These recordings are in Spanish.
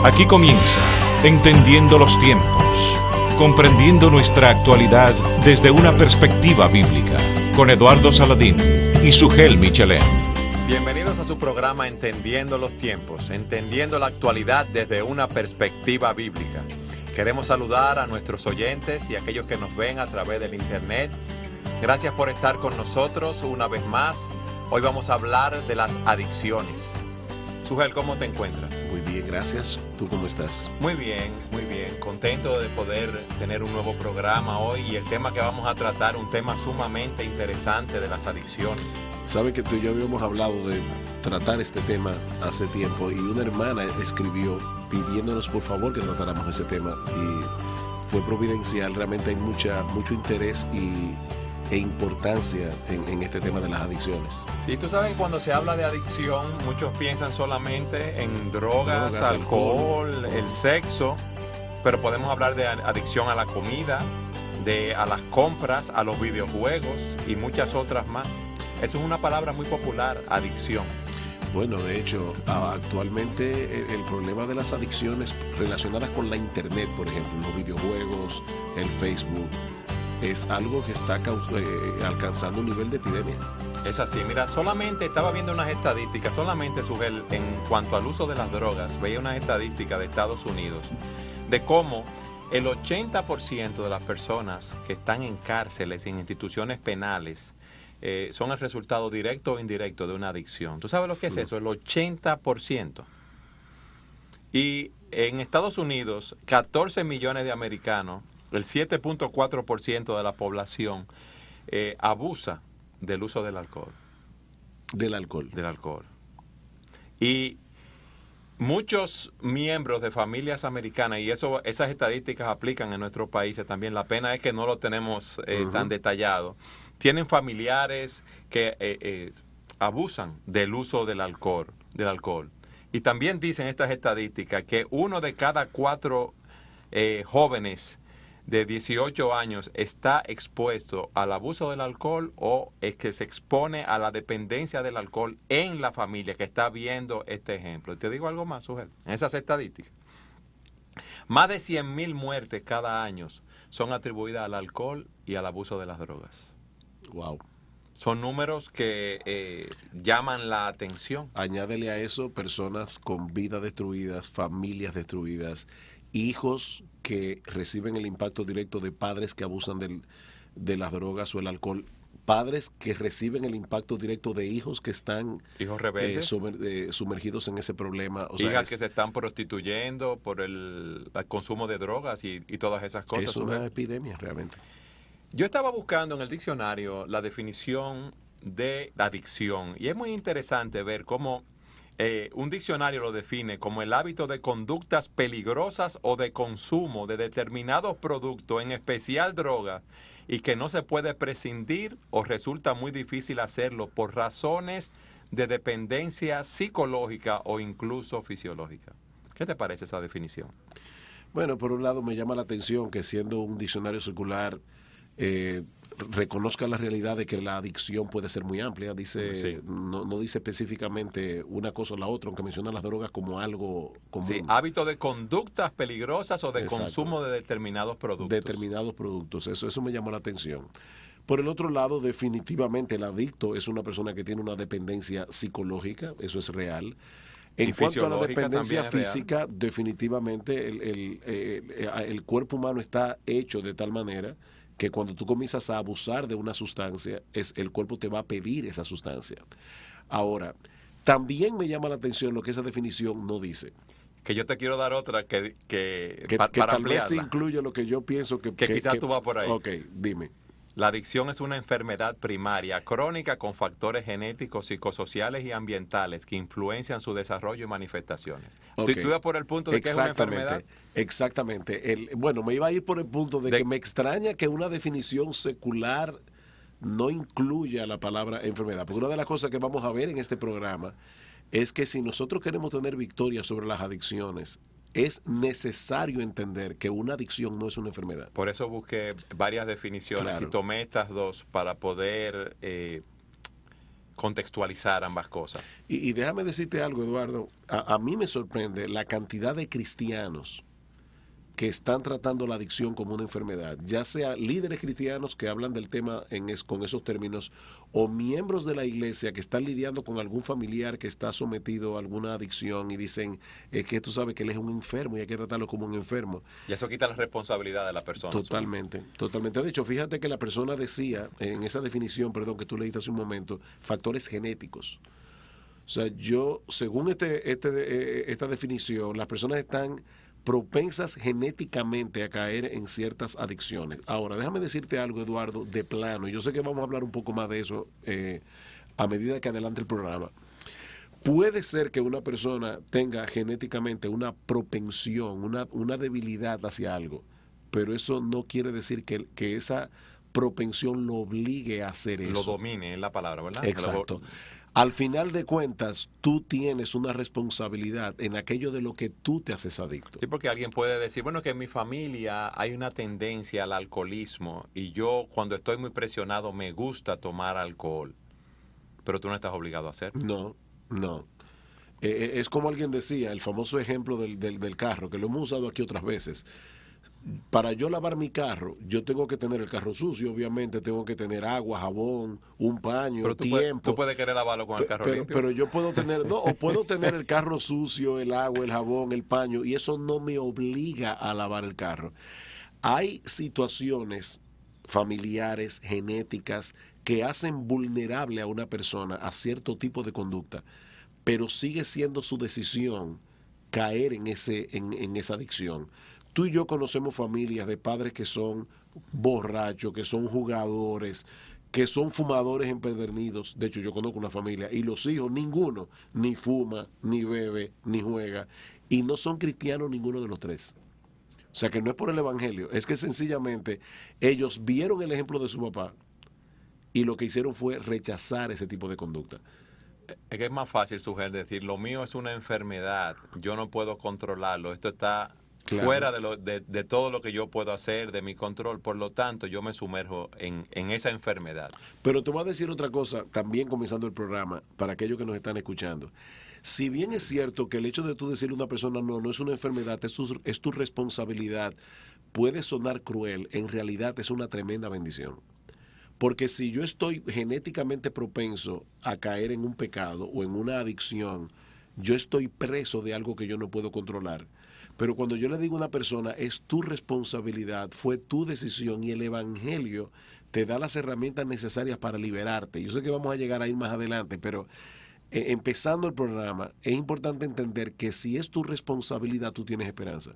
Aquí comienza Entendiendo los Tiempos, comprendiendo nuestra actualidad desde una perspectiva bíblica, con Eduardo Saladín y Sugel Michelén. Bienvenidos a su programa Entendiendo los Tiempos, entendiendo la actualidad desde una perspectiva bíblica. Queremos saludar a nuestros oyentes y a aquellos que nos ven a través del internet. Gracias por estar con nosotros una vez más. Hoy vamos a hablar de las adicciones. Sugel, ¿cómo te encuentras? Muy bien, gracias. ¿Tú cómo estás? Muy bien, muy bien. Contento de poder tener un nuevo programa hoy y el tema que vamos a tratar, un tema sumamente interesante de las adicciones. Sabe que tú y yo habíamos hablado de tratar este tema hace tiempo y una hermana escribió pidiéndonos por favor que tratáramos ese tema y fue providencial. Realmente hay mucho interés e importancia en este tema de las adicciones. Sí, tú sabes que cuando se habla de adicción, muchos piensan solamente en drogas, alcohol, el sexo, pero podemos hablar de adicción a la comida, a las compras, a los videojuegos y muchas otras más. Eso es una palabra muy popular, adicción. Bueno, de hecho, actualmente el problema de las adicciones relacionadas con la internet, por ejemplo, los videojuegos, el Facebook, es algo que está alcanzando un nivel de epidemia. Es así, mira, solamente estaba viendo unas estadísticas, Sugel, en cuanto al uso de las drogas, veía unas estadísticas de Estados Unidos, de cómo el 80% de las personas que están en cárceles y en instituciones penales son el resultado directo o indirecto de una adicción. ¿Tú sabes lo que es eso? El 80%. Y en Estados Unidos, 14 millones de americanos, el 7.4% de la población abusa del uso del alcohol. Del alcohol. Del alcohol. Y muchos miembros de familias americanas, y esas estadísticas aplican en nuestros países también, la pena es que no lo tenemos tan detallado, tienen familiares que abusan del uso del alcohol. Y también dicen estas estadísticas que 1 de cada 4 jóvenes de 18 años está expuesto al abuso del alcohol o es que se expone a la dependencia del alcohol en la familia que está viendo este ejemplo. Y te digo algo más, Sugel, en esas estadísticas. Más de 100,000 muertes cada año son atribuidas al alcohol y al abuso de las drogas. Wow. Son números que llaman la atención. Añádele a eso personas con vidas destruidas, familias destruidas, hijos que reciben el impacto directo de padres que abusan de las drogas o el alcohol, padres que reciben el impacto directo de hijos que están hijos rebeldes, sumergidos en ese problema. Hijas que se están prostituyendo por el consumo de drogas y todas esas cosas. Es una epidemia realmente. Yo estaba buscando en el diccionario la definición de adicción y es muy interesante ver cómo un diccionario lo define como el hábito de conductas peligrosas o de consumo de determinados productos, en especial drogas, y que no se puede prescindir o resulta muy difícil hacerlo por razones de dependencia psicológica o incluso fisiológica. ¿Qué te parece esa definición? Bueno, por un lado me llama la atención que siendo un diccionario circular reconozca la realidad de que la adicción puede ser muy amplia. Dice, sí. no dice específicamente una cosa o la otra, aunque menciona las drogas como algo común. Sí, hábito de conductas peligrosas o de consumo de determinados productos. Determinados productos, eso me llamó la atención. Por el otro lado, definitivamente el adicto es una persona que tiene una dependencia psicológica, eso es real. En cuanto a la dependencia física, definitivamente el cuerpo humano está hecho de tal manera que cuando tú comienzas a abusar de una sustancia, el cuerpo te va a pedir esa sustancia. Ahora, también me llama la atención lo que esa definición no dice. Que yo te quiero dar otra que para tal vez incluye lo que yo pienso que quizás tú vas por ahí. Ok, dime. La adicción es una enfermedad primaria, crónica, con factores genéticos, psicosociales y ambientales que influencian su desarrollo y manifestaciones. Okay. ¿Tú ibas por el punto de que es una enfermedad? Exactamente. Bueno, me iba a ir por el punto de que me extraña que una definición secular no incluya la palabra enfermedad. Porque una de las cosas que vamos a ver en este programa es que si nosotros queremos tener victoria sobre las adicciones, es necesario entender que una adicción no es una enfermedad. Por eso busqué varias definiciones y tomé estas dos para poder contextualizar ambas cosas. Y déjame decirte algo, Eduardo. A mí me sorprende la cantidad de cristianos que están tratando la adicción como una enfermedad, ya sea líderes cristianos que hablan del tema con esos términos, o miembros de la iglesia que están lidiando con algún familiar que está sometido a alguna adicción y dicen, es que tú sabes que él es un enfermo y hay que tratarlo como un enfermo. Y eso quita la responsabilidad de la persona. Totalmente, totalmente. De hecho, fíjate que la persona decía, en esa definición, perdón, que tú leíste hace un momento, factores genéticos. O sea, según esta definición, las personas están propensas genéticamente a caer en ciertas adicciones. Ahora, déjame decirte algo, Eduardo, de plano. Yo sé que vamos a hablar un poco más de eso a medida que adelante el programa. Puede ser que una persona tenga genéticamente una propensión, una debilidad hacia algo, pero eso no quiere decir que esa propensión lo obligue a hacer eso. Lo domine, es la palabra, ¿verdad? Exacto. Al final de cuentas, tú tienes una responsabilidad en aquello de lo que tú te haces adicto. Sí, porque alguien puede decir, bueno, que en mi familia hay una tendencia al alcoholismo y yo cuando estoy muy presionado me gusta tomar alcohol, pero tú no estás obligado a hacerlo. No. Es como alguien decía, el famoso ejemplo del carro, que lo hemos usado aquí otras veces. Para yo lavar mi carro, yo tengo que tener el carro sucio, obviamente tengo que tener agua, jabón, un paño, pero tiempo. Tú puedes querer lavarlo con el carro limpio. Pero yo puedo tener, o puedo tener el carro sucio, el agua, el jabón, el paño, y eso no me obliga a lavar el carro. Hay situaciones familiares, genéticas, que hacen vulnerable a una persona a cierto tipo de conducta, pero sigue siendo su decisión caer en esa adicción. Tú y yo conocemos familias de padres que son borrachos, que son jugadores, que son fumadores empedernidos. De hecho, yo conozco una familia y los hijos, ninguno, ni fuma, ni bebe, ni juega. Y no son cristianos ninguno de los tres. O sea, que no es por el evangelio, es que sencillamente ellos vieron el ejemplo de su papá y lo que hicieron fue rechazar ese tipo de conducta. Es que es más fácil sugerir decir, lo mío es una enfermedad, yo no puedo controlarlo, esto está... Claro. Fuera de todo lo que yo puedo hacer, de mi control, por lo tanto yo me sumerjo en esa enfermedad. Pero te voy a decir otra cosa, también comenzando el programa, para aquellos que nos están escuchando. Si bien es cierto que el hecho de tú decirle a una persona no es una enfermedad, es tu responsabilidad, puede sonar cruel, en realidad es una tremenda bendición. Porque si yo estoy genéticamente propenso a caer en un pecado o en una adicción, yo estoy preso de algo que yo no puedo controlar. Pero cuando yo le digo a una persona, es tu responsabilidad, fue tu decisión y el evangelio te da las herramientas necesarias para liberarte. Yo sé que vamos a llegar ahí más adelante, pero empezando el programa, es importante entender que si es tu responsabilidad, tú tienes esperanza.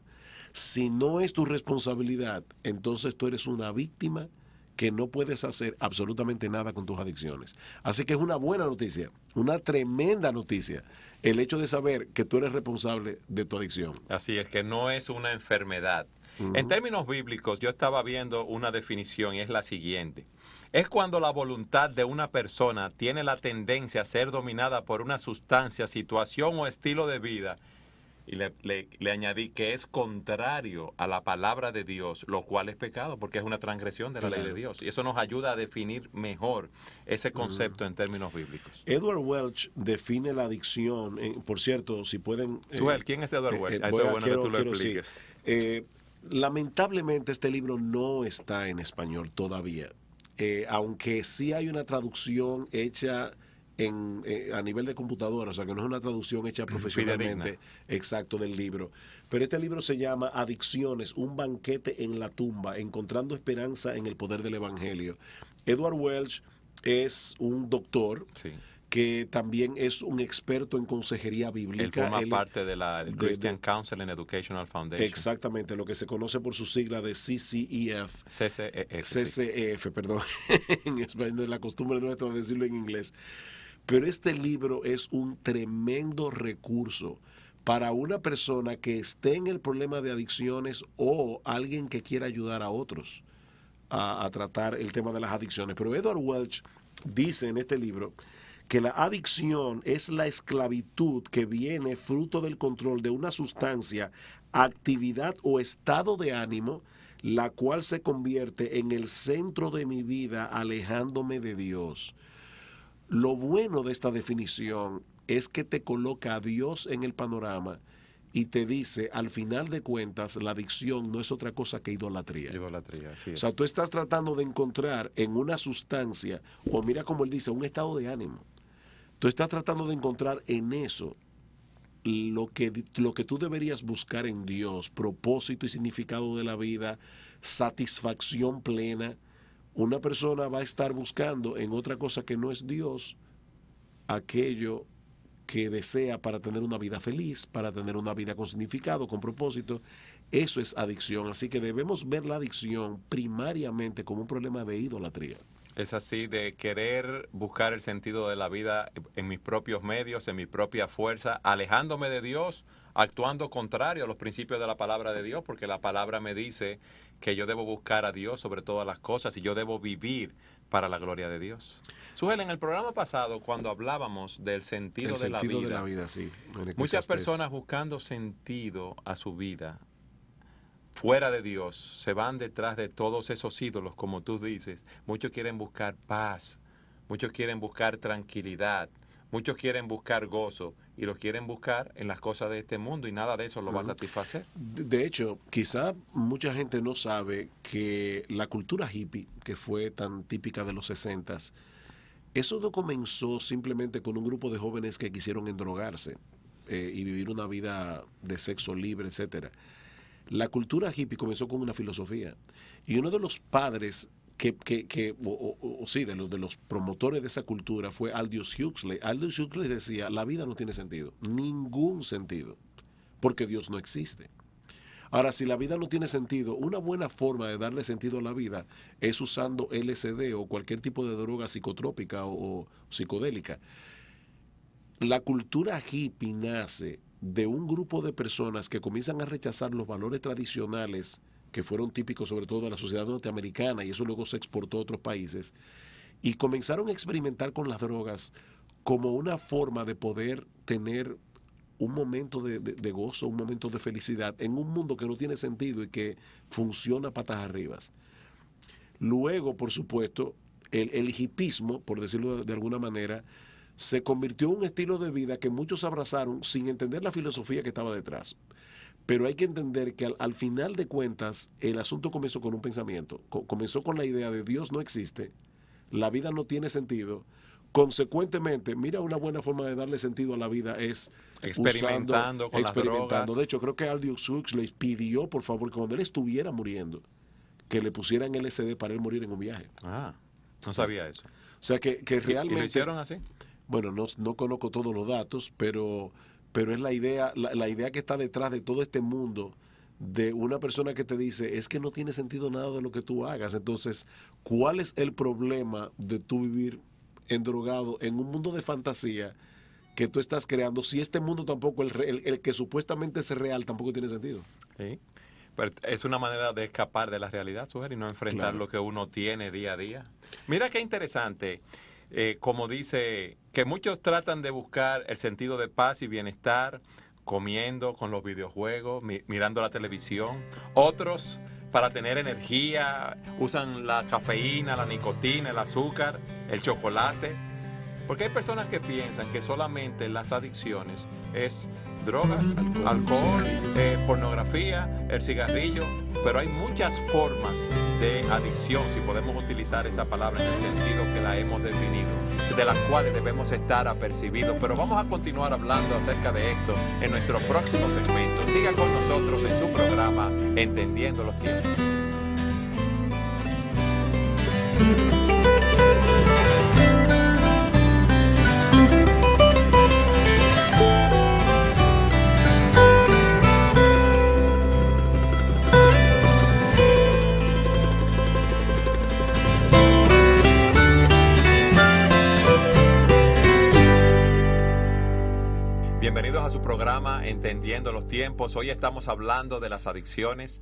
Si no es tu responsabilidad, entonces tú eres una víctima que no puedes hacer absolutamente nada con tus adicciones. Así que es una buena noticia, una tremenda noticia, el hecho de saber que tú eres responsable de tu adicción. Así es, que no es una enfermedad. En términos bíblicos, yo estaba viendo una definición y es la siguiente. Es cuando la voluntad de una persona tiene la tendencia a ser dominada por una sustancia, situación o estilo de vida. Y le añadí que es contrario a la palabra de Dios, lo cual es pecado, porque es una transgresión de la ley de Dios. Y eso nos ayuda a definir mejor ese concepto en términos bíblicos. Edward Welch define la adicción, por cierto, si pueden... Suel, ¿quién es Edward Welch? Eso es bueno que tú lo expliques. Sí. Lamentablemente este libro no está en español todavía, aunque sí hay una traducción hecha... a nivel de computadora, o sea que no es una traducción hecha profesionalmente, exacto, del libro. Pero este libro se llama Adicciones, un banquete en la tumba, encontrando esperanza en el poder del evangelio. Edward Welch es un doctor, sí, que también es un experto en consejería bíblica. Él forma parte de la Christian Counsel and Educational Foundation. Exactamente, lo que se conoce por su sigla de CCEF. CCEF, perdón. En español, es la costumbre nuestra de decirlo en inglés. Pero este libro es un tremendo recurso para una persona que esté en el problema de adicciones o alguien que quiera ayudar a otros a tratar el tema de las adicciones. Pero Edward Welch dice en este libro que la adicción es la esclavitud que viene fruto del control de una sustancia, actividad o estado de ánimo, la cual se convierte en el centro de mi vida alejándome de Dios. Lo bueno de esta definición es que te coloca a Dios en el panorama y te dice, al final de cuentas, la adicción no es otra cosa que idolatría. Idolatría, así es. O sea, tú estás tratando de encontrar en una sustancia, o mira como él dice, un estado de ánimo. Tú estás tratando de encontrar en eso lo que tú deberías buscar en Dios, propósito y significado de la vida, satisfacción plena. Una persona va a estar buscando en otra cosa que no es Dios aquello que desea para tener una vida feliz, para tener una vida con significado, con propósito. Eso es adicción. Así que debemos ver la adicción primariamente como un problema de idolatría. Es así, de querer buscar el sentido de la vida en mis propios medios, en mi propia fuerza, alejándome de Dios, actuando contrario a los principios de la palabra de Dios, porque la palabra me dice que yo debo buscar a Dios sobre todas las cosas y yo debo vivir para la gloria de Dios. Sujel, en el programa pasado, cuando hablábamos del sentido de la vida, sí, muchas personas buscando sentido a su vida fuera de Dios, se van detrás de todos esos ídolos, como tú dices. Muchos quieren buscar paz, muchos quieren buscar tranquilidad, muchos quieren buscar gozo y lo quieren buscar en las cosas de este mundo y nada de eso lo va a satisfacer. De hecho, quizá mucha gente no sabe que la cultura hippie, que fue tan típica de los 60s, eso no comenzó simplemente con un grupo de jóvenes que quisieron endrogarse y vivir una vida de sexo libre, etcétera. La cultura hippie comenzó con una filosofía. Y uno de los padres de los promotores de esa cultura fue Aldous Huxley. Aldous Huxley decía, la vida no tiene sentido, ningún sentido, porque Dios no existe. Ahora, si la vida no tiene sentido, una buena forma de darle sentido a la vida es usando LSD o cualquier tipo de droga psicotrópica o psicodélica. La cultura hippie nace de un grupo de personas que comienzan a rechazar los valores tradicionales que fueron típicos sobre todo de la sociedad norteamericana, y eso luego se exportó a otros países, y comenzaron a experimentar con las drogas como una forma de poder tener un momento de gozo, un momento de felicidad en un mundo que no tiene sentido y que funciona patas arriba. Luego, por supuesto, el hipismo, por decirlo de alguna manera, se convirtió en un estilo de vida que muchos abrazaron sin entender la filosofía que estaba detrás. Pero hay que entender que al final de cuentas el asunto comenzó con un pensamiento. Comenzó con la idea de Dios no existe, la vida no tiene sentido. Consecuentemente, mira, una buena forma de darle sentido a la vida es experimentando con las drogas. De hecho, creo que Aldous Huxley pidió, por favor, que cuando él estuviera muriendo, que le pusieran LSD para él morir en un viaje. Ah, no sabía eso. O sea, que realmente... ¿Y lo hicieron así? Bueno, no conozco todos los datos, pero es la idea que está detrás de todo este mundo, de una persona que te dice, es que no tiene sentido nada de lo que tú hagas. Entonces, ¿cuál es el problema de tú vivir endrogado en un mundo de fantasía que tú estás creando, si este mundo tampoco, el que supuestamente es real, tampoco tiene sentido? Sí. Pero es una manera de escapar de la realidad, Sujel, y no enfrentar lo que uno tiene día a día. Mira qué interesante. Como dice, que muchos tratan de buscar el sentido de paz y bienestar comiendo, con los videojuegos, mirando la televisión. Otros, para tener energía, usan la cafeína, la nicotina, el azúcar, el chocolate. Porque hay personas que piensan que solamente las adicciones es drogas, alcohol, pornografía, el cigarrillo, pero hay muchas formas de adicción, si podemos utilizar esa palabra en el sentido que la hemos definido, de las cuales debemos estar apercibidos. Pero vamos a continuar hablando acerca de esto en nuestro próximo segmento. Siga con nosotros en su programa Entendiendo los Tiempos. Bienvenidos a su programa Entendiendo los Tiempos. Hoy estamos hablando de las adicciones.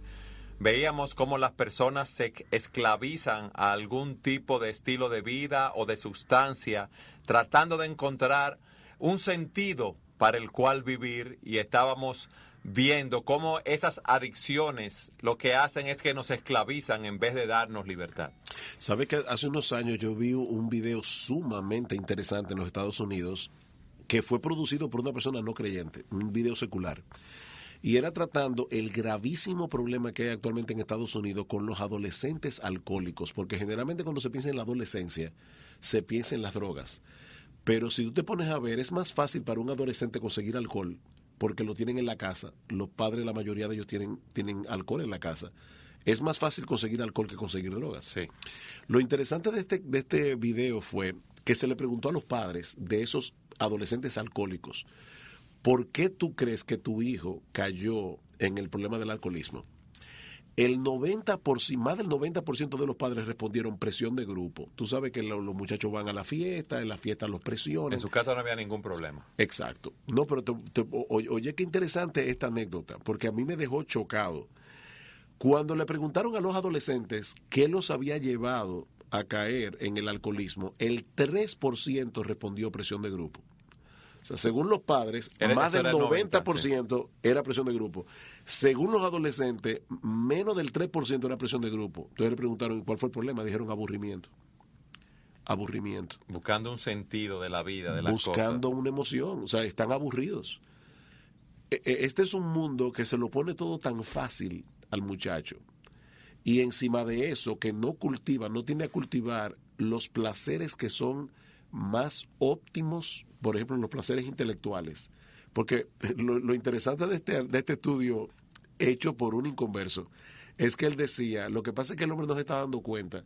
Veíamos cómo las personas se esclavizan a algún tipo de estilo de vida o de sustancia, tratando de encontrar un sentido para el cual vivir, y estábamos viendo cómo esas adicciones lo que hacen es que nos esclavizan en vez de darnos libertad. ¿Sabe que hace unos años yo vi un video sumamente interesante en los Estados Unidos que fue producido por una persona no creyente, un video secular? Y era tratando el gravísimo problema que hay actualmente en Estados Unidos con los adolescentes alcohólicos, porque generalmente cuando se piensa en la adolescencia, se piensa en las drogas. Pero si tú te pones a ver, es más fácil para un adolescente conseguir alcohol, porque lo tienen en la casa. Los padres, la mayoría de ellos tienen alcohol en la casa. Es más fácil conseguir alcohol que conseguir drogas. Sí. Lo interesante de este video fue que se le preguntó a los padres de esos adolescentes alcohólicos, ¿por qué tú crees que tu hijo cayó en el problema del alcoholismo? Más del 90% de los padres respondieron presión de grupo. Tú sabes que los muchachos van a la fiesta, en la fiesta los presionan. En su casa no había ningún problema. Exacto. No, pero oye, qué interesante esta anécdota, porque a mí me dejó chocado. Cuando le preguntaron a los adolescentes qué los había llevado a caer en el alcoholismo, el 3% respondió presión de grupo. O sea, según los padres, más del 90% era presión de grupo. Según los adolescentes, menos del 3% era presión de grupo. Entonces le preguntaron, ¿cuál fue el problema? Dijeron aburrimiento. Aburrimiento. Buscando un sentido de la vida, de las cosas. Buscando una emoción. O sea, están aburridos. Este es un mundo que se lo pone todo tan fácil al muchacho. Y encima de eso, que no cultiva, no tiene a cultivar los placeres que son más óptimos, por ejemplo, los placeres intelectuales. Porque lo interesante de este estudio hecho por un inconverso es que él decía, lo que pasa es que el hombre no se está dando cuenta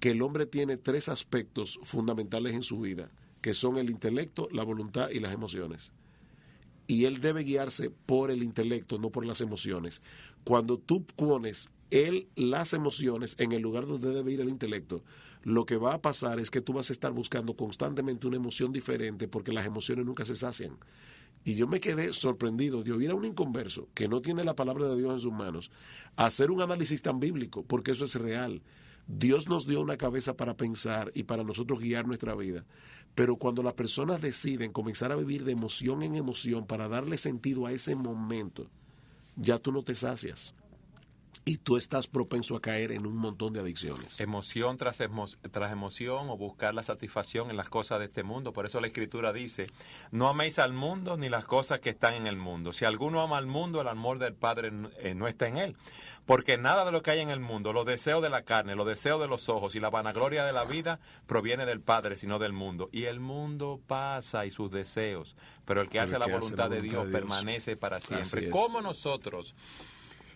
que el hombre tiene 3 aspectos fundamentales en su vida, que son el intelecto, la voluntad y las emociones. Y él debe guiarse por el intelecto, no por las emociones. Cuando tú pones las emociones en el lugar donde debe ir el intelecto, lo que va a pasar es que tú vas a estar buscando constantemente una emoción diferente, porque las emociones nunca se sacian. Y yo me quedé sorprendido de oír a un inconverso que no tiene la palabra de Dios en sus manos hacer un análisis tan bíblico, porque eso es real. Dios nos dio una cabeza para pensar y para nosotros guiar nuestra vida. Pero cuando las personas deciden comenzar a vivir de emoción en emoción para darle sentido a ese momento, ya tú no te sacias. Y tú estás propenso a caer en un montón de adicciones. Emoción tras emoción, o buscar la satisfacción en las cosas de este mundo. Por eso la Escritura dice, no améis al mundo ni las cosas que están en el mundo. Si alguno ama al mundo, el amor del Padre no está en él. Porque nada de lo que hay en el mundo, los deseos de la carne, los deseos de los ojos y la vanagloria de la vida, proviene del Padre, sino del mundo. Y el mundo pasa y sus deseos, pero el que hace la voluntad de Dios permanece para siempre. ¿Cómo nosotros,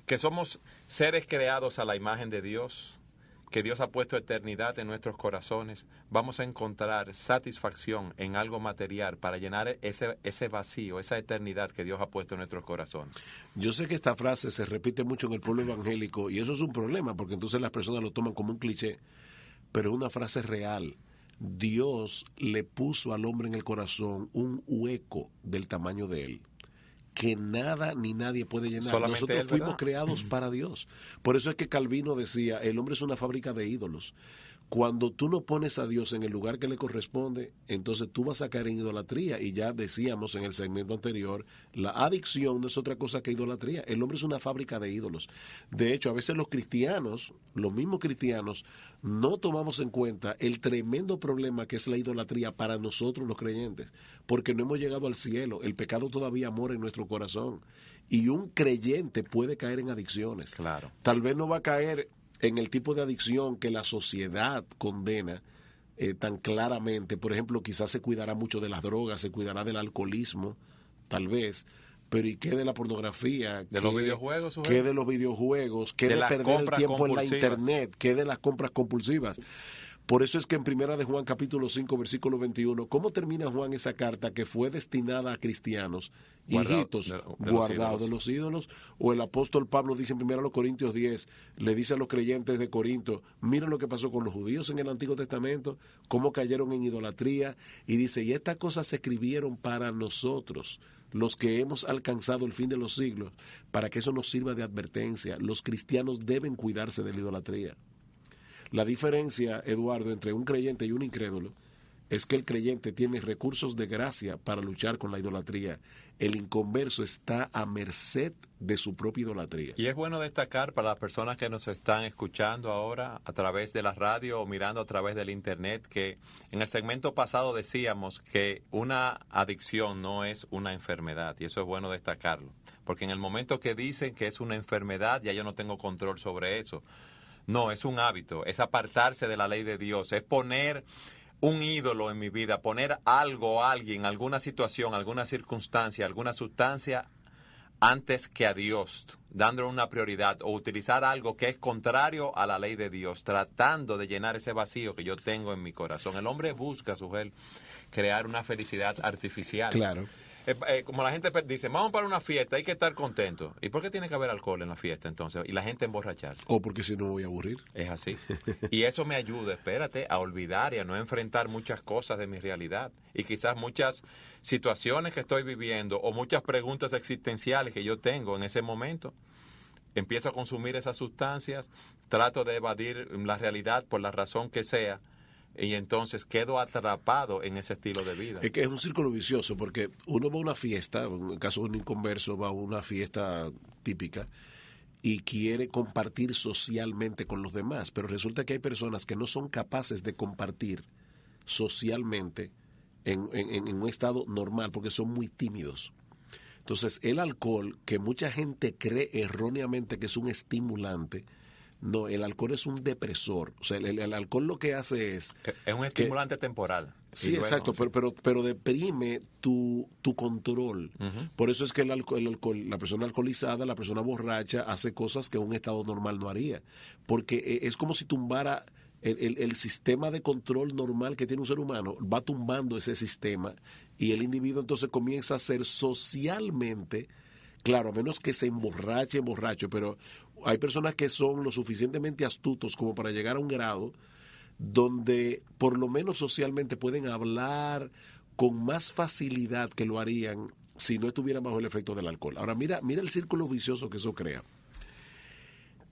que somos seres creados a la imagen de Dios, que Dios ha puesto eternidad en nuestros corazones, vamos a encontrar satisfacción en algo material para llenar ese vacío, esa eternidad que Dios ha puesto en nuestros corazones? Yo sé que esta frase se repite mucho en el pueblo evangélico y eso es un problema, porque entonces las personas lo toman como un cliché, pero es una frase real. Dios le puso al hombre en el corazón un hueco del tamaño de él, que nada ni nadie puede llenar. Solamente nosotros él, fuimos ¿verdad? Creados para Dios. Por eso es que Calvino decía, el hombre es una fábrica de ídolos. Cuando tú no pones a Dios en el lugar que le corresponde, entonces tú vas a caer en idolatría. Y ya decíamos en el segmento anterior, la adicción no es otra cosa que idolatría. El hombre es una fábrica de ídolos. De hecho, a veces los cristianos, los mismos cristianos, no tomamos en cuenta el tremendo problema que es la idolatría para nosotros los creyentes, porque no hemos llegado al cielo. El pecado todavía mora en nuestro corazón. Y un creyente puede caer en adicciones. Claro. Tal vez no va a caer en el tipo de adicción que la sociedad condena tan claramente. Por ejemplo, quizás se cuidará mucho de las drogas, se cuidará del alcoholismo, tal vez, pero ¿y qué de la pornografía? ¿De los videojuegos? ¿Qué de los videojuegos? ¿Qué de perder el tiempo en la internet? ¿Qué de las compras compulsivas? Por eso es que en Primera de Juan capítulo 5 versículo 21, ¿cómo termina Juan esa carta que fue destinada a cristianos, hijitos, guardados de los ídolos? O el apóstol Pablo dice en 1 Corintios 10, le dice a los creyentes de Corinto, miren lo que pasó con los judíos en el Antiguo Testamento, cómo cayeron en idolatría, y dice, y estas cosas se escribieron para nosotros, los que hemos alcanzado el fin de los siglos, para que eso nos sirva de advertencia. Los cristianos deben cuidarse de la idolatría. La diferencia, Eduardo, entre un creyente y un incrédulo es que el creyente tiene recursos de gracia para luchar con la idolatría. El inconverso está a merced de su propia idolatría. Y es bueno destacar para las personas que nos están escuchando ahora a través de la radio o mirando a través del internet que en el segmento pasado decíamos que una adicción no es una enfermedad, y eso es bueno destacarlo, porque en el momento que dicen que es una enfermedad ya yo no tengo control sobre eso. No, es un hábito, es apartarse de la ley de Dios, es poner un ídolo en mi vida, poner algo, alguien, alguna situación, alguna circunstancia, alguna sustancia antes que a Dios, dándole una prioridad, o utilizar algo que es contrario a la ley de Dios, tratando de llenar ese vacío que yo tengo en mi corazón. El hombre busca, Sugel, crear una felicidad artificial. Claro. Como la gente dice, vamos para una fiesta, hay que estar contento. ¿Y por qué tiene que haber alcohol en la fiesta entonces? Y la gente emborracharse. O porque si no me voy a aburrir. Es así. Y eso me ayuda, espérate, a olvidar y a no enfrentar muchas cosas de mi realidad. Y quizás muchas situaciones que estoy viviendo o muchas preguntas existenciales que yo tengo en ese momento. Empiezo a consumir esas sustancias, trato de evadir la realidad por la razón que sea. Y entonces quedo atrapado en ese estilo de vida. Es que es un círculo vicioso, porque uno va a una fiesta, en el caso de un inconverso, va a una fiesta típica y quiere compartir socialmente con los demás, pero resulta que hay personas que no son capaces de compartir socialmente en un estado normal, porque son muy tímidos. Entonces, el alcohol, que mucha gente cree erróneamente que es un estimulante, no, el alcohol es un depresor. O sea, el alcohol lo que hace es... Es un estimulante temporal. Sí, luego, exacto, sí. Pero deprime tu control. Uh-huh. Por eso es que el alcohol, la persona alcoholizada, la persona borracha, hace cosas que un estado normal no haría. Porque es como si tumbara el sistema de control normal que tiene un ser humano, va tumbando ese sistema y el individuo entonces comienza a ser socialmente... Claro, a menos que se emborrache, pero hay personas que son lo suficientemente astutos como para llegar a un grado donde por lo menos socialmente pueden hablar con más facilidad que lo harían si no estuvieran bajo el efecto del alcohol. Ahora, mira el círculo vicioso que eso crea.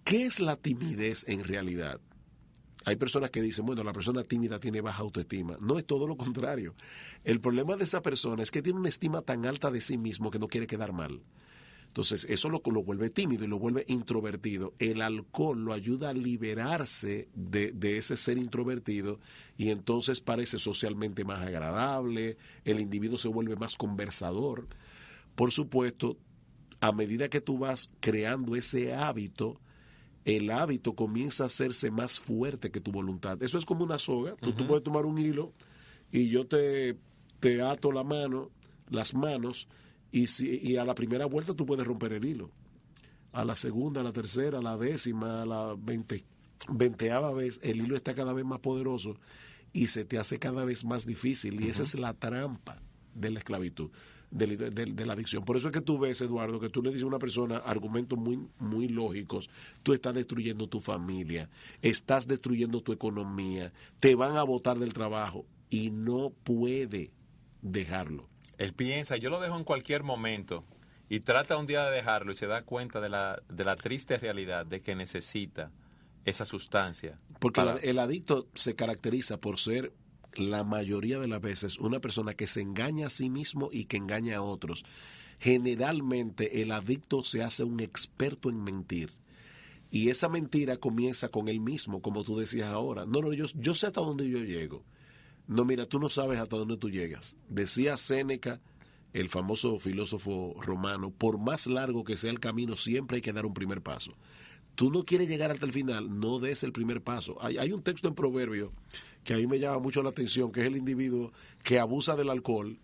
¿Qué es la timidez en realidad? Hay personas que dicen, bueno, la persona tímida tiene baja autoestima. No, es todo lo contrario. El problema de esa persona es que tiene una estima tan alta de sí mismo que no quiere quedar mal. Entonces, eso lo vuelve tímido y lo vuelve introvertido. El alcohol lo ayuda a liberarse de ese ser introvertido y entonces parece socialmente más agradable, el individuo se vuelve más conversador. Por supuesto, a medida que tú vas creando ese hábito, el hábito comienza a hacerse más fuerte que tu voluntad. Eso es como una soga. Uh-huh. Tú puedes tomar un hilo y yo te ato las manos, y a la primera vuelta tú puedes romper el hilo. A la segunda, a la tercera, a la 10ª, a la 20ª vez, el hilo está cada vez más poderoso y se te hace cada vez más difícil. Y uh-huh. Esa es la trampa de la esclavitud, de la adicción. Por eso es que tú ves, Eduardo, que tú le dices a una persona argumentos muy, muy lógicos. Tú estás destruyendo tu familia, estás destruyendo tu economía, te van a botar del trabajo y no puede dejarlo. Él piensa, yo lo dejo en cualquier momento y trata un día de dejarlo y se da cuenta de la triste realidad de que necesita esa sustancia. Porque el adicto se caracteriza por ser la mayoría de las veces una persona que se engaña a sí mismo y que engaña a otros. Generalmente el adicto se hace un experto en mentir. Y esa mentira comienza con él mismo, como tú decías ahora. No, yo sé hasta dónde yo llego. No, mira, tú no sabes hasta dónde tú llegas. Decía Séneca, el famoso filósofo romano, por más largo que sea el camino, siempre hay que dar un primer paso. Tú no quieres llegar hasta el final, no des el primer paso. Hay un texto en Proverbios que a mí me llama mucho la atención, que es el individuo que abusa del alcohol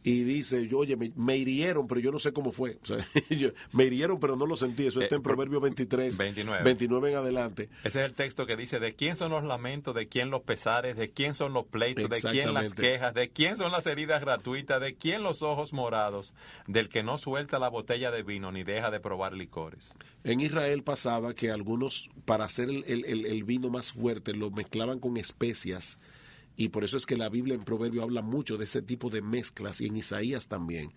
y dice, oye, me hirieron, pero yo no sé cómo fue. O sea, me hirieron, pero no lo sentí. Eso está en Proverbios 29 en adelante. Ese es el texto que dice, ¿de quién son los lamentos? ¿De quién los pesares? ¿De quién son los pleitos? ¿De quién las quejas? ¿De quién son las heridas gratuitas? ¿De quién los ojos morados? Del que no suelta la botella de vino ni deja de probar licores. En Israel pasaba que algunos, para hacer el vino más fuerte, lo mezclaban con especias. Y por eso es que la Biblia en Proverbio habla mucho de ese tipo de mezclas y en Isaías también.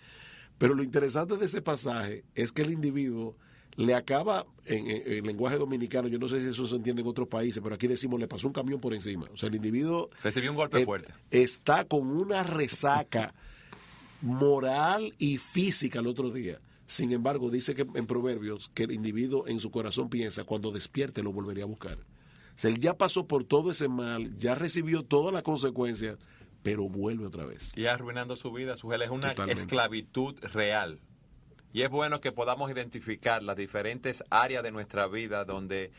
Pero lo interesante de ese pasaje es que el individuo le acaba, en lenguaje dominicano, yo no sé si eso se entiende en otros países, pero aquí decimos, le pasó un camión por encima. O sea, el individuo... Recibió un golpe fuerte. Está con una resaca moral y física el otro día. Sin embargo, dice que en Proverbios que el individuo en su corazón piensa, cuando despierte lo volvería a buscar. O sea, él ya pasó por todo ese mal, ya recibió todas las consecuencias, pero vuelve otra vez. Y arruinando su vida, Sugel, es una esclavitud real. Y es bueno que podamos identificar las diferentes áreas de nuestra vida donde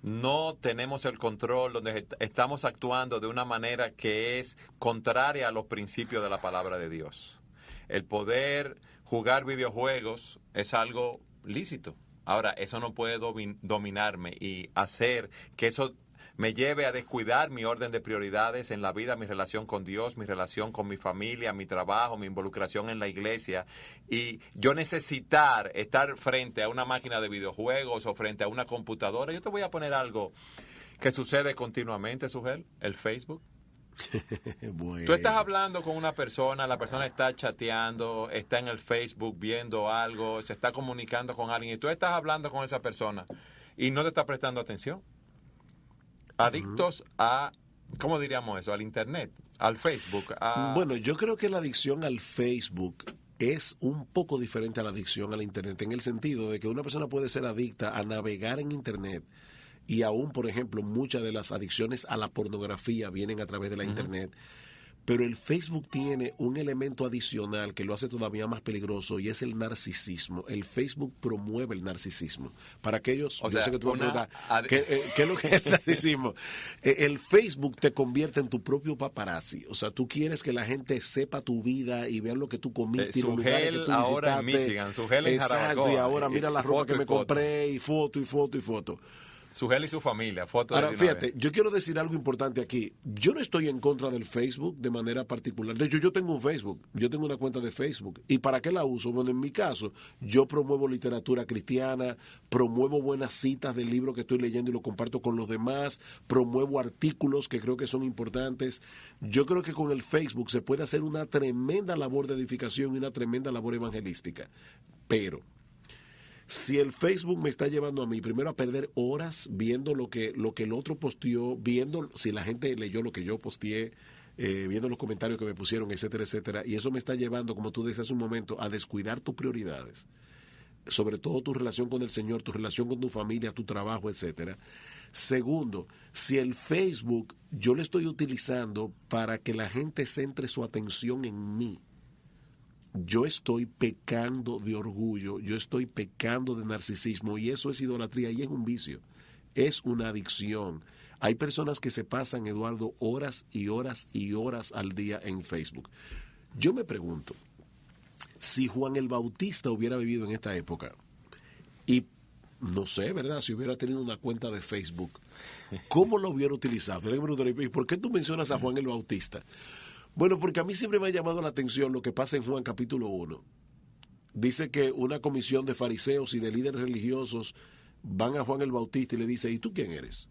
no tenemos el control, donde estamos actuando de una manera que es contraria a los principios de la palabra de Dios. El poder jugar videojuegos es algo lícito. Ahora, eso no puede dominarme y hacer que eso me lleve a descuidar mi orden de prioridades en la vida, mi relación con Dios, mi relación con mi familia, mi trabajo, mi involucración en la iglesia. Y yo necesitar estar frente a una máquina de videojuegos o frente a una computadora. Yo te voy a poner algo que sucede continuamente, Sugel, el Facebook. Bueno. Tú estás hablando con una persona, la persona está chateando, está en el Facebook viendo algo, se está comunicando con alguien y tú estás hablando con esa persona y no te está prestando atención. Adictos a, ¿cómo diríamos eso? Al Internet, al Facebook. Bueno, yo creo que la adicción al Facebook es un poco diferente a la adicción al Internet, en el sentido de que una persona puede ser adicta a navegar en Internet. Y aún, por ejemplo, muchas de las adicciones a la pornografía vienen a través de la Internet. Pero el Facebook tiene un elemento adicional que lo hace todavía más peligroso y es el narcisismo. El Facebook promueve el narcisismo. Para aquellos, yo sé que tú me preguntas, ¿qué es lo que es el narcisismo? El Facebook te convierte en tu propio paparazzi. O sea, tú quieres que la gente sepa tu vida y vean lo que tú comiste y los lugares que tú visitaste. Ahora en Michigan, Sugel en Exacto, Jarabacoa, y ahora mira la ropa que me compré y foto y foto y foto. Sugel y su familia, fotos. Ahora, fíjate, yo quiero decir algo importante aquí. Yo no estoy en contra del Facebook de manera particular. De hecho, yo tengo un Facebook, yo tengo una cuenta de Facebook. ¿Y para qué la uso? Bueno, en mi caso, yo promuevo literatura cristiana, promuevo buenas citas del libro que estoy leyendo y lo comparto con los demás, promuevo artículos que creo que son importantes. Yo creo que con el Facebook se puede hacer una tremenda labor de edificación y una tremenda labor evangelística. Pero si el Facebook me está llevando a mí primero a perder horas viendo lo que el otro posteó, viendo si la gente leyó lo que yo posteé, viendo los comentarios que me pusieron, etcétera, etcétera, y eso me está llevando, como tú decías hace un momento, a descuidar tus prioridades, sobre todo tu relación con el Señor, tu relación con tu familia, tu trabajo, etcétera. Segundo, si el Facebook yo lo estoy utilizando para que la gente centre su atención en mí, yo estoy pecando de orgullo, yo estoy pecando de narcisismo y eso es idolatría y es un vicio, es una adicción. Hay personas que se pasan, Eduardo, horas y horas y horas al día en Facebook. Yo me pregunto, si Juan el Bautista hubiera vivido en esta época y, no sé, ¿verdad? Si hubiera tenido una cuenta de Facebook, ¿cómo lo hubiera utilizado? ¿Y por qué tú mencionas a Juan el Bautista? Bueno, porque a mí siempre me ha llamado la atención lo que pasa en Juan capítulo 1. Dice que una comisión de fariseos y de líderes religiosos van a Juan el Bautista y le dice, ¿y tú quién eres?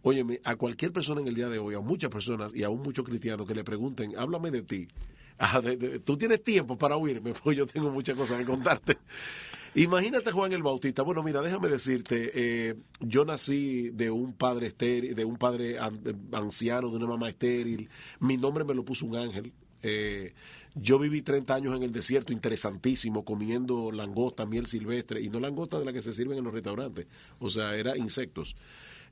Óyeme, a cualquier persona en el día de hoy, a muchas personas y aún muchos cristianos que le pregunten, háblame de ti. ¿Tú tienes tiempo para oírme? Pues yo tengo muchas cosas que contarte. Imagínate Juan el Bautista. Bueno, mira, déjame decirte, yo nací de un padre estéril, de un padre anciano, de una mamá estéril. Mi nombre me lo puso un ángel. Yo viví 30 años en el desierto, interesantísimo, comiendo langosta, miel silvestre, y no langosta de la que se sirven en los restaurantes, o sea, era insectos.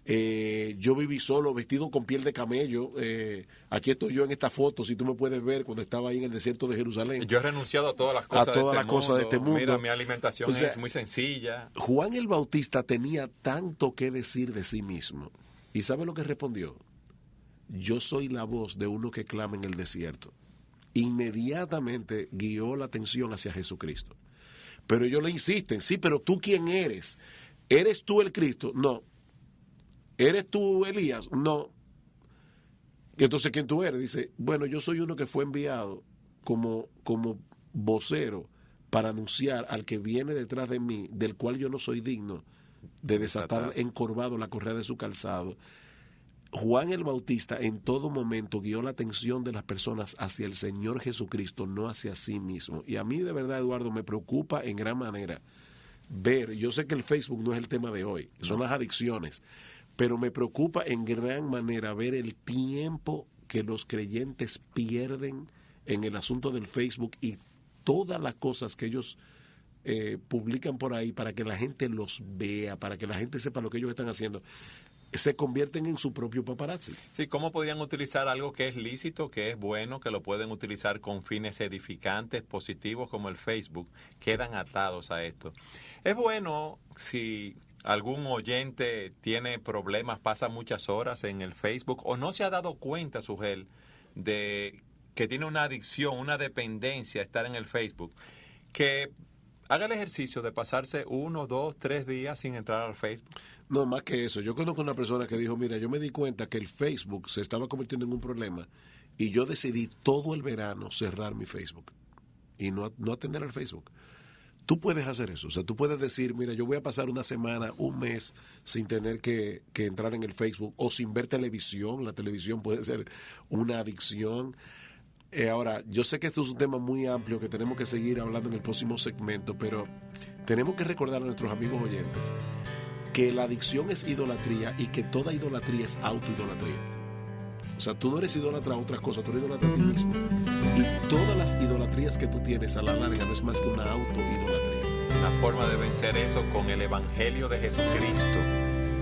Yo viví solo, vestido con piel de camello. Aquí estoy yo en esta foto, si tú me puedes ver, cuando estaba ahí en el desierto de Jerusalén. Yo he renunciado a todas las cosas, de este mundo. Mira, mi alimentación es muy sencilla. Juan el Bautista tenía tanto que decir de sí mismo. ¿Y sabe lo que respondió? Yo soy la voz de uno que clama en el desierto. Inmediatamente guió la atención hacia Jesucristo. Pero ellos le insisten, sí, pero ¿tú quién eres? ¿Eres tú el Cristo? No. ¿Eres tú Elías? No. Entonces, ¿quién tú eres? Dice, bueno, yo soy uno que fue enviado como vocero para anunciar al que viene detrás de mí, del cual yo no soy digno de desatar encorvado la correa de su calzado. Juan el Bautista en todo momento guió la atención de las personas hacia el Señor Jesucristo, no hacia sí mismo. Y a mí de verdad, Eduardo, me preocupa en gran manera ver, yo sé que el Facebook no es el tema de hoy, son las adicciones, pero me preocupa en gran manera ver el tiempo que los creyentes pierden en el asunto del Facebook y todas las cosas que ellos publican por ahí para que la gente los vea, para que la gente sepa lo que ellos están haciendo. Se convierten en su propio paparazzi. Sí, ¿cómo podrían utilizar algo que es lícito, que es bueno, que lo pueden utilizar con fines edificantes, positivos, como el Facebook? Quedan atados a esto. Es bueno si algún oyente tiene problemas, pasa muchas horas en el Facebook o no se ha dado cuenta, Sugel, de que tiene una adicción, una dependencia a estar en el Facebook, que haga el ejercicio de pasarse 1, 2, 3 días sin entrar al Facebook. No, más que eso. Yo conozco una persona que dijo, mira, yo me di cuenta que el Facebook se estaba convirtiendo en un problema y yo decidí todo el verano cerrar mi Facebook y no atender al Facebook. Tú puedes hacer eso. O sea, tú puedes decir, mira, yo voy a pasar una semana, un mes sin tener que entrar en el Facebook o sin ver televisión. La televisión puede ser una adicción. Ahora, yo sé que esto es un tema muy amplio que tenemos que seguir hablando en el próximo segmento, pero tenemos que recordar a nuestros amigos oyentes que la adicción es idolatría y que toda idolatría es autoidolatría. O sea, tú no eres idólatra a otras cosas, tú eres idólatra a ti mismo. Y todas las idolatrías que tú tienes a la larga no es más que una autoidolatría. Una forma de vencer eso con el Evangelio de Jesucristo.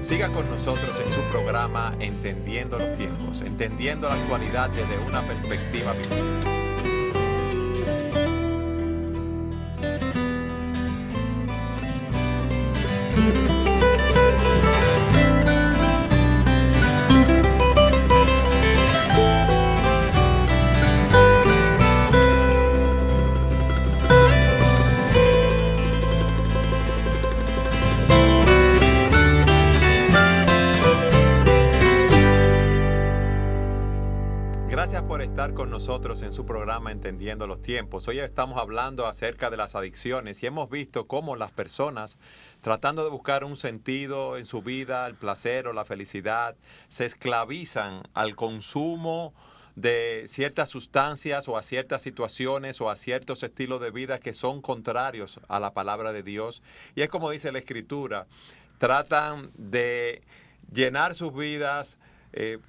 Siga con nosotros en su programa Entendiendo los Tiempos, entendiendo la actualidad desde una perspectiva bíblica. Gracias por estar con nosotros en su programa Entendiendo los Tiempos. Hoy estamos hablando acerca de las adicciones y hemos visto cómo las personas, tratando de buscar un sentido en su vida, el placer o la felicidad, se esclavizan al consumo de ciertas sustancias o a ciertas situaciones o a ciertos estilos de vida que son contrarios a la palabra de Dios. Y es como dice la Escritura, tratan de llenar sus vidas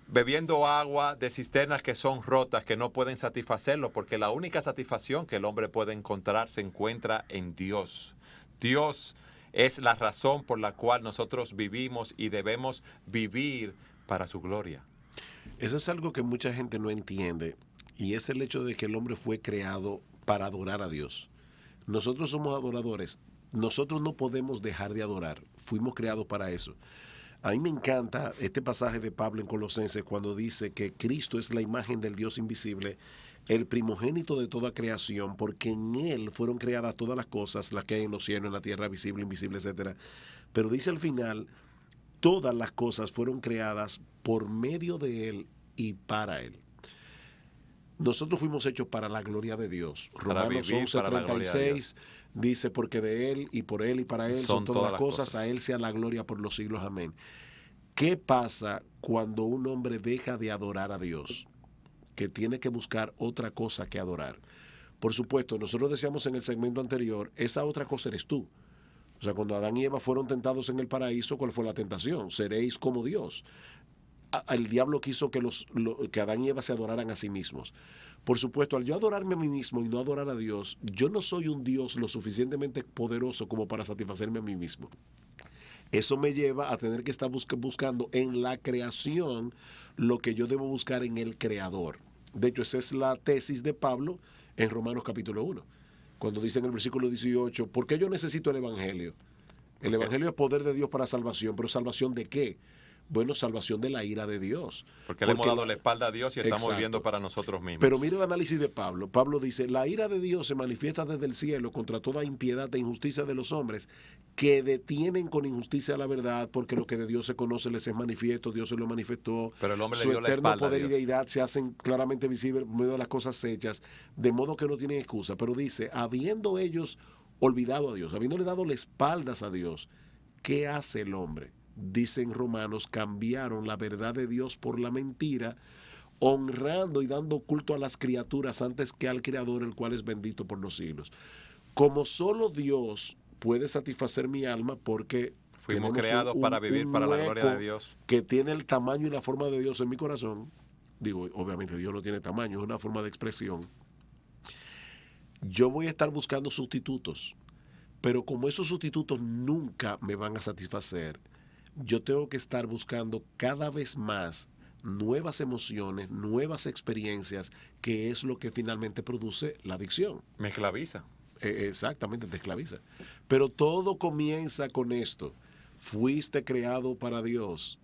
bebiendo agua de cisternas que son rotas, que no pueden satisfacerlo, porque la única satisfacción que el hombre puede encontrar se encuentra en Dios. Dios es la razón por la cual nosotros vivimos y debemos vivir para su gloria. Eso es algo que mucha gente no entiende, y es el hecho de que el hombre fue creado para adorar a Dios. Nosotros somos adoradores, nosotros no podemos dejar de adorar, fuimos creados para eso. A mí me encanta este pasaje de Pablo en Colosenses cuando dice que Cristo es la imagen del Dios invisible, el primogénito de toda creación, porque en Él fueron creadas todas las cosas, las que hay en los cielos, en la tierra, visible, invisible, etc. Pero dice al final, todas las cosas fueron creadas por medio de Él y para Él. Nosotros fuimos hechos para la gloria de Dios. Romanos 11:36 dice, porque de Él y por Él y para Él son todas las cosas, a Él sea la gloria por los siglos. Amén. ¿Qué pasa cuando un hombre deja de adorar a Dios? Que tiene que buscar otra cosa que adorar. Por supuesto, nosotros decíamos en el segmento anterior, esa otra cosa eres tú. O sea, cuando Adán y Eva fueron tentados en el paraíso, ¿cuál fue la tentación? Seréis como Dios. El diablo quiso que Adán y Eva se adoraran a sí mismos. Por supuesto, al yo adorarme a mí mismo y no adorar a Dios, yo no soy un Dios lo suficientemente poderoso como para satisfacerme a mí mismo. Eso me lleva a tener que estar buscando en la creación lo que yo debo buscar en el Creador. De hecho, esa es la tesis de Pablo en Romanos capítulo 1. Cuando dice en el versículo 18, ¿por qué yo necesito el Evangelio? El Evangelio es poder de Dios para salvación, pero ¿salvación de qué? Bueno, salvación de la ira de Dios. Porque le hemos dado la espalda a Dios y estamos viviendo para nosotros mismos. Pero mira el análisis de Pablo. Pablo dice, la ira de Dios se manifiesta desde el cielo contra toda impiedad e injusticia de los hombres que detienen con injusticia la verdad, porque lo que de Dios se conoce les es manifiesto, Dios se lo manifestó. Pero el hombre su le dio eterno la espalda poder y deidad se hacen claramente visibles por medio de las cosas hechas, de modo que no tienen excusa. Pero dice, habiendo ellos olvidado a Dios, habiéndole dado las espaldas a Dios, ¿qué hace el hombre? Dicen Romanos, cambiaron la verdad de Dios por la mentira, honrando y dando culto a las criaturas antes que al Creador, el cual es bendito por los siglos. Como solo Dios puede satisfacer mi alma porque fuimos creados para vivir para la gloria de Dios, que tiene el tamaño y la forma de Dios en mi corazón. Digo, obviamente Dios no tiene tamaño, es una forma de expresión. Yo voy a estar buscando sustitutos, pero como esos sustitutos nunca me van a satisfacer, yo tengo que estar buscando cada vez más nuevas emociones, nuevas experiencias, que es lo que finalmente produce la adicción. Me esclaviza. Exactamente, te esclaviza. Pero todo comienza con esto. Fuiste creado para Dios.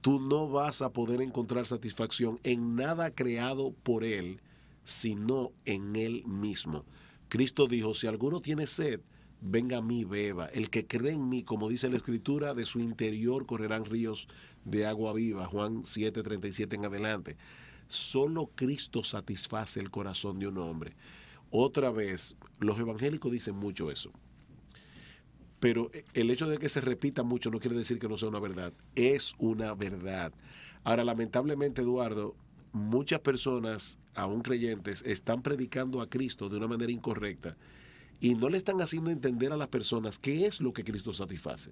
Tú no vas a poder encontrar satisfacción en nada creado por Él, sino en Él mismo. Cristo dijo, si alguno tiene sed, venga a mí, beba. El que cree en mí, como dice la Escritura, de su interior correrán ríos de agua viva. Juan 7:37 en adelante. Solo Cristo satisface el corazón de un hombre. Otra vez, los evangélicos dicen mucho eso. Pero el hecho de que se repita mucho no quiere decir que no sea una verdad. Es una verdad. Ahora, lamentablemente, Eduardo, muchas personas, aún creyentes, están predicando a Cristo de una manera incorrecta y no le están haciendo entender a las personas qué es lo que Cristo satisface.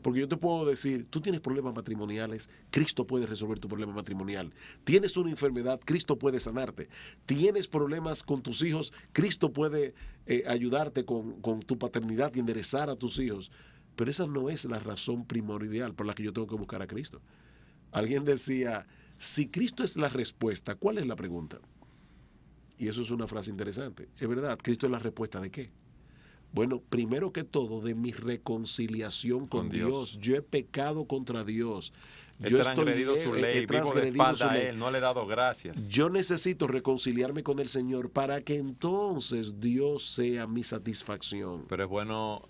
Porque yo te puedo decir, tú tienes problemas matrimoniales, Cristo puede resolver tu problema matrimonial. Tienes una enfermedad, Cristo puede sanarte. Tienes problemas con tus hijos, Cristo puede ayudarte con tu paternidad y enderezar a tus hijos. Pero esa no es la razón primordial por la que yo tengo que buscar a Cristo. Alguien decía, si Cristo es la respuesta, ¿cuál es la pregunta? Y eso es una frase interesante. Es verdad, ¿Cristo es la respuesta de qué? Bueno, primero que todo, de mi reconciliación con Dios. Yo he pecado contra Dios. Yo he transgredido su ley, vivo de espalda a Él, no le he dado gracias. Yo necesito reconciliarme con el Señor para que entonces Dios sea mi satisfacción. Pero es bueno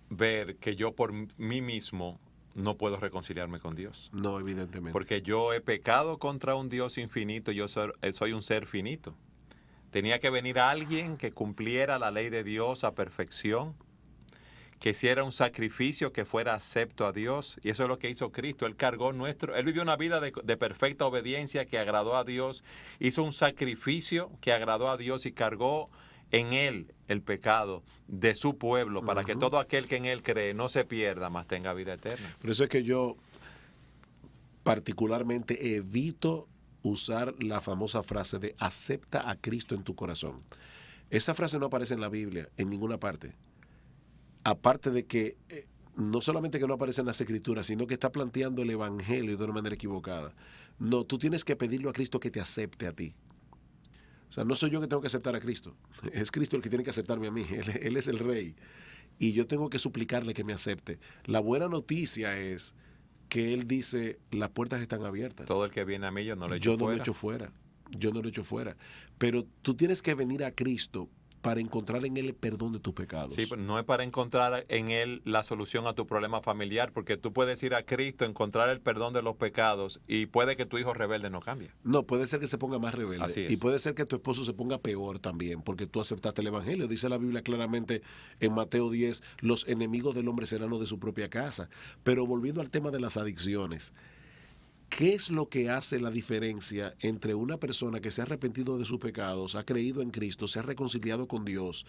ver que yo por mí mismo no puedo reconciliarme con Dios. No, evidentemente. Porque yo he pecado contra un Dios infinito y yo soy un ser finito. Tenía que venir alguien que cumpliera la ley de Dios a perfección, que hiciera un sacrificio que fuera acepto a Dios. Y eso es lo que hizo Cristo. Él cargó Él vivió una vida de perfecta obediencia que agradó a Dios. Hizo un sacrificio que agradó a Dios y cargó en Él el pecado de su pueblo para que todo aquel que en Él cree no se pierda, mas tenga vida eterna. Por eso es que yo particularmente evito usar la famosa frase de acepta a Cristo en tu corazón. Esa frase no aparece en la Biblia, en ninguna parte. Aparte de que no solamente que no aparece en las Escrituras, sino que está planteando el Evangelio de una manera equivocada. No, tú tienes que pedirle a Cristo que te acepte a ti. O sea, no soy yo que tengo que aceptar a Cristo. Es Cristo el que tiene que aceptarme a mí. Él es el Rey. Y yo tengo que suplicarle que me acepte. La buena noticia es que Él dice, las puertas están abiertas. Todo el que viene a mí yo no lo echo fuera. Yo no lo echo fuera. Yo no lo echo fuera. Pero tú tienes que venir a Cristo para encontrar en Él el perdón de tus pecados. Sí, pero no es para encontrar en Él la solución a tu problema familiar, porque tú puedes ir a Cristo, encontrar el perdón de los pecados y puede que tu hijo rebelde no cambie. No, puede ser que se ponga más rebelde. Así es. Y puede ser que tu esposo se ponga peor también, porque tú aceptaste el Evangelio. Dice la Biblia claramente en Mateo 10, los enemigos del hombre serán los de su propia casa. Pero volviendo al tema de las adicciones, ¿qué es lo que hace la diferencia entre una persona que se ha arrepentido de sus pecados, ha creído en Cristo, se ha reconciliado con Dios,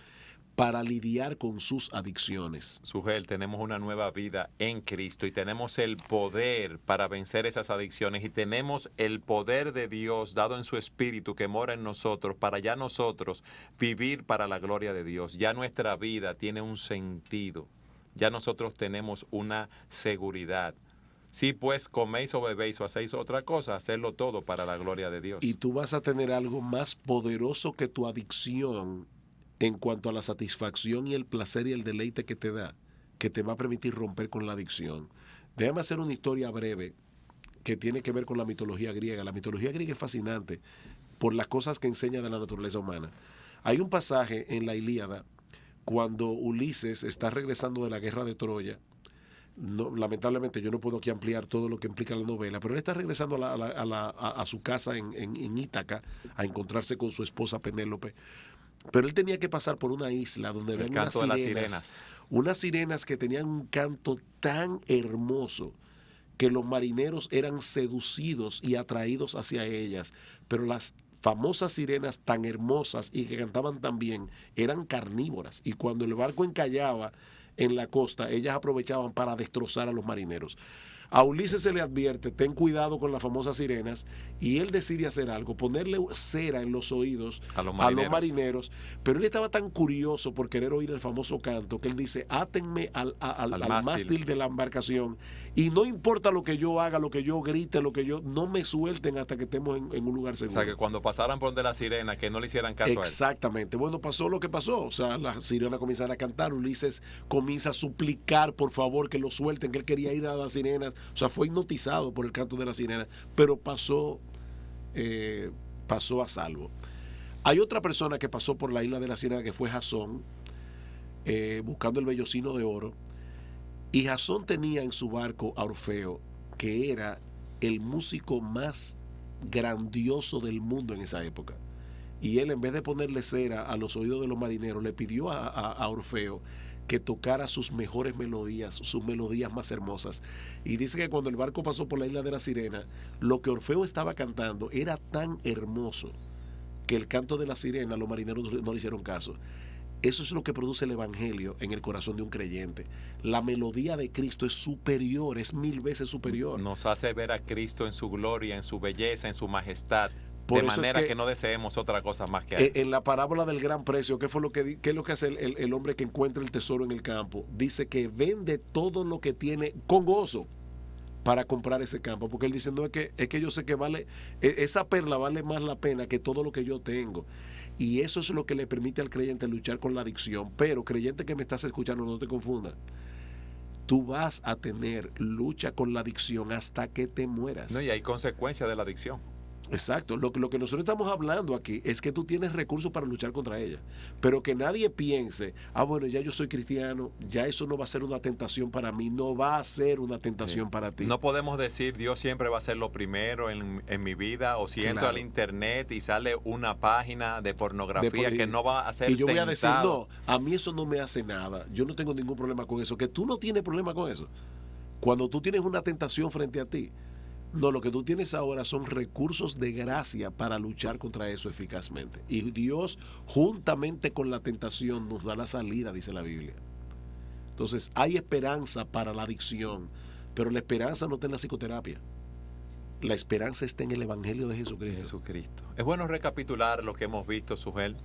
para lidiar con sus adicciones? Sugel, tenemos una nueva vida en Cristo y tenemos el poder para vencer esas adicciones y tenemos el poder de Dios dado en su Espíritu que mora en nosotros para ya nosotros vivir para la gloria de Dios. Ya nuestra vida tiene un sentido, ya nosotros tenemos una seguridad. Sí, pues coméis o bebéis o hacéis otra cosa, hacerlo todo para la gloria de Dios. Y tú vas a tener algo más poderoso que tu adicción en cuanto a la satisfacción y el placer y el deleite que te da, que te va a permitir romper con la adicción. Déjame hacer una historia breve que tiene que ver con la mitología griega. La mitología griega es fascinante por las cosas que enseña de la naturaleza humana. Hay un pasaje en la Ilíada cuando Ulises está regresando de la guerra de Troya. No, lamentablemente yo no puedo aquí ampliar todo lo que implica la novela, pero él está regresando a su casa en Ítaca a encontrarse con su esposa Penélope, pero él tenía que pasar por una isla donde ven unas sirenas que tenían un canto tan hermoso que los marineros eran seducidos y atraídos hacia ellas, pero las famosas sirenas tan hermosas y que cantaban tan bien eran carnívoras. Y cuando el barco encallaba en la costa, ellas aprovechaban para destrozar a los marineros. A Ulises se le advierte, ten cuidado con las famosas sirenas, y él decide hacer algo, ponerle cera en los oídos a los marineros, pero él estaba tan curioso por querer oír el famoso canto que él dice, átenme al mástil de la embarcación, y no importa lo que yo haga, lo que yo grite, no me suelten hasta que estemos en un lugar seguro. O sea, que cuando pasaran por donde la sirena, que no le hicieran caso a él. Exactamente. Bueno, pasó lo que pasó. O sea, las sirenas comienzan a cantar, Ulises comienza a suplicar, por favor, que lo suelten, que él quería ir a las sirenas. O sea, fue hipnotizado por el canto de la sirena, pero pasó a salvo. Hay otra persona que pasó por la isla de la sirena, que fue Jasón, buscando el vellocino de oro, y Jasón tenía en su barco a Orfeo, que era el músico más grandioso del mundo en esa época. Y él, en vez de ponerle cera a los oídos de los marineros, le pidió a Orfeo que tocara sus mejores melodías, sus melodías más hermosas. Y dice que cuando el barco pasó por la isla de la sirena, lo que Orfeo estaba cantando era tan hermoso que el canto de la sirena, los marineros no le hicieron caso. Eso es lo que produce el evangelio en el corazón de un creyente. La melodía de Cristo es superior, es 1000 veces superior. Nos hace ver a Cristo en su gloria, en su belleza, en su majestad. De manera que no deseemos otra cosa más que a él. En la parábola del gran precio, ¿qué es lo que hace el hombre que encuentra el tesoro en el campo? Dice que vende todo lo que tiene con gozo para comprar ese campo, porque él dice, no, es que yo sé que esa perla vale más la pena que todo lo que yo tengo. Y eso es lo que le permite al creyente luchar con la adicción. Pero, creyente que me estás escuchando, no te confundas. Tú vas a tener lucha con la adicción hasta que te mueras. No, y hay consecuencias de la adicción. Exacto. Lo que nosotros estamos hablando aquí es que tú tienes recursos para luchar contra ella. Pero que nadie piense, bueno, ya yo soy cristiano, ya eso no va a ser una tentación para mí. No va a ser una tentación para ti. No podemos decir, Dios siempre va a ser lo primero en mi vida, o si entro al internet y sale una página de pornografía que no va a ser y yo tentado. Voy a decir, no, a mí eso no me hace nada. Yo no tengo ningún problema con eso. Que tú no tienes problema con eso. Cuando tú tienes una tentación frente a ti, no, lo que tú tienes ahora son recursos de gracia para luchar contra eso eficazmente. Y Dios, juntamente con la tentación, nos da la salida, dice la Biblia. Entonces, hay esperanza para la adicción, pero la esperanza no está en la psicoterapia. La esperanza está en el Evangelio de Jesucristo. Es bueno recapitular lo que hemos visto, Sugel.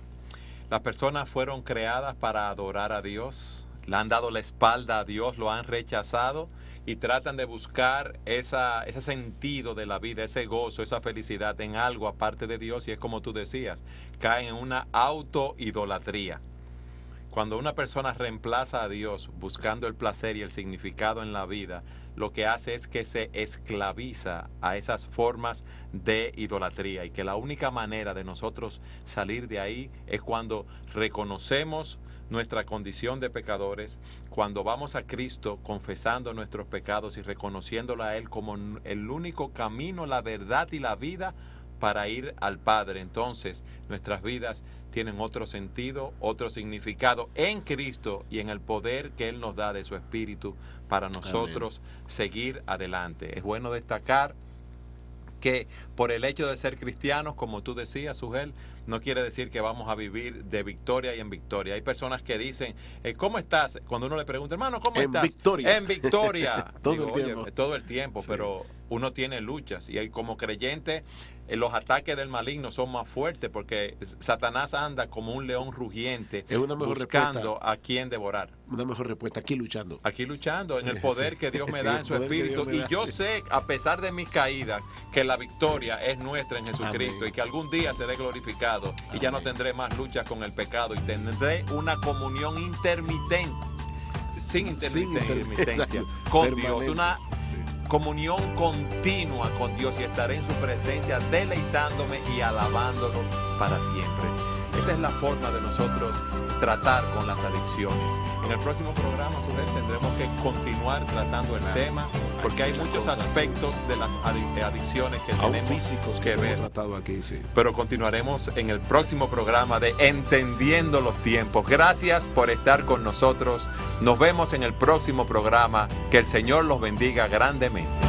Las personas fueron creadas para adorar a Dios, le han dado la espalda a Dios, lo han rechazado, y tratan de buscar ese sentido de la vida, ese gozo, esa felicidad en algo aparte de Dios, y es como tú decías, caen en una autoidolatría. Cuando una persona reemplaza a Dios buscando el placer y el significado en la vida, lo que hace es que se esclaviza a esas formas de idolatría, y que la única manera de nosotros salir de ahí es cuando reconocemos nuestra condición de pecadores, cuando vamos a Cristo confesando nuestros pecados y reconociéndolo a Él como el único camino, la verdad y la vida para ir al Padre. Entonces nuestras vidas tienen otro sentido, otro significado en Cristo y en el poder que Él nos da de su Espíritu para nosotros seguir adelante. Es bueno destacar que por el hecho de ser cristianos, como tú decías, Sugel, no quiere decir que vamos a vivir de victoria y en victoria. Hay personas que dicen, ¿cómo estás? Cuando uno le pregunta, hermano, ¿cómo estás? Victoria. En victoria. Todo todo el tiempo, sí. Pero uno tiene luchas, y como creyente los ataques del maligno son más fuertes, porque Satanás anda como un león rugiente buscando a quien devorar. Una mejor respuesta, aquí luchando en el poder que Dios me da en su Espíritu, y yo sé, a pesar de mis caídas, que la victoria es nuestra en Jesucristo. Amén. Y que algún día seré glorificado. Amén. Y ya no tendré más luchas con el pecado, y tendré una comunión intermitente, sin intermitencia con Dios, una comunión continua con Dios, y estaré en su presencia deleitándome y alabándolo para siempre. Esa es la forma de nosotros tratar con las adicciones. En el próximo programa, tendremos que continuar tratando el tema, porque hay muchos aspectos de las adicciones que tenemos físicos que ver. Tratado aquí, sí. Pero continuaremos en el próximo programa de Entendiendo los Tiempos. Gracias por estar con nosotros. Nos vemos en el próximo programa. Que el Señor los bendiga grandemente.